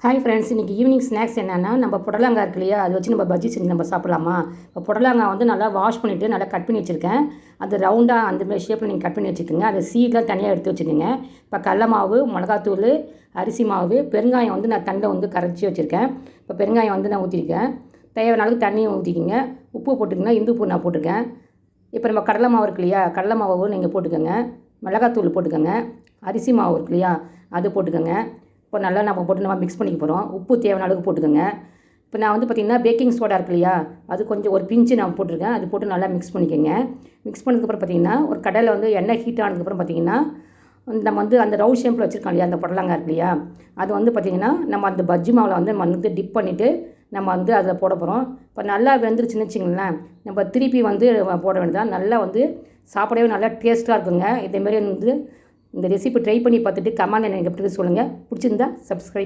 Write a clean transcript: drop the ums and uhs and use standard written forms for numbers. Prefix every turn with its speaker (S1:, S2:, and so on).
S1: Hi friends, இன்றைக்கி evening snacks என்னென்னா, நம்ம புடலங்காய் இருக்கு இல்லையா, அதை வச்சு நம்ம பஜ்ஜி செஞ்சு நம்ம சாப்பிடலாமா. இப்போ புடலங்காய் வந்து நல்லா வாஷ் பண்ணிவிட்டு நல்லா கட் பண்ணி வச்சுருக்கேன். அது ரவுண்டாக அந்தமாதிரி ஷேப்பில் நீங்கள் கட் பண்ணி வச்சுக்கோங்க. அதை சீட்லாம் தனியாக எடுத்து வச்சுக்கோங்க. இப்போ கடல மாவு, மிளகாத்தூள், அரிசி மாவு, பெருங்காயம் வந்து நான் தண்டை வந்து கரைச்சி வச்சுருக்கேன். இப்போ பெருங்காயம் வந்து நான் ஊற்றிருக்கேன். தேவையான அளவுக்கு தண்ணியும் ஊற்றிக்கிங்க. உப்பு போட்டுக்கங்க. இந்துப்பு நான் போட்டிருக்கேன். இப்போ நம்ம கடலை மாவு இருக்கு இல்லையா, கடலை மாவு நீங்கள் போட்டுக்கோங்க. மிளகாத்தூள் போட்டுக்கோங்க. அரிசி மாவு இருக்கு இல்லையா, அது போட்டுக்கோங்க. இப்போ நல்லா நம்ம போட்டு நம்ம மிக்ஸ் பண்ணிக்க போகிறோம். உப்பு தேவையான அளவுக்கு போட்டுக்கோங்க. இப்போ நான் வந்து பார்த்திங்கன்னா பேக்கிங் சோடா இருக்கு இல்லையா, அது கொஞ்சம் ஒரு பிஞ்சு நான் போட்டிருக்கேன். அது போட்டு நல்லா மிக்ஸ் பண்ணிக்கோங்க. மிக்ஸ் பண்ணதுக்கப்புறம் பார்த்திங்கன்னா ஒரு கடாயில் வந்து எண்ணெய் ஹீட் ஆனதுக்கப்புறம் பார்த்திங்கன்னா நம்ம வந்து அந்த ரவுண்ட் ஷேப்பில் வச்சுருக்கோம் இல்லையா, அந்த புடலங்காய் இருக்கு இல்லையா, அது வந்து பார்த்திங்கன்னா நம்ம அந்த பஜ்ஜி மாவில் வந்து நம்ம வந்து டிப் பண்ணிவிட்டு நம்ம வந்து அதில் போட போகிறோம். இப்போ நல்லா வெந்துருச்சுன்னு வச்சுங்களேன், நம்ம திருப்பி வந்து போட வேண்டியதான். நல்லா வந்து சாப்பிடவே நல்லா டேஸ்ட்டாக இருக்குங்க. இதேமாரி வந்து இந்த ரெசிபி ட்ரை பண்ணி பார்த்துட்டு கமெண்ட் எனக்கு எப்படி சொல்லுங்கள். பிடிச்சிருந்தா சப்ஸ்கிரைப்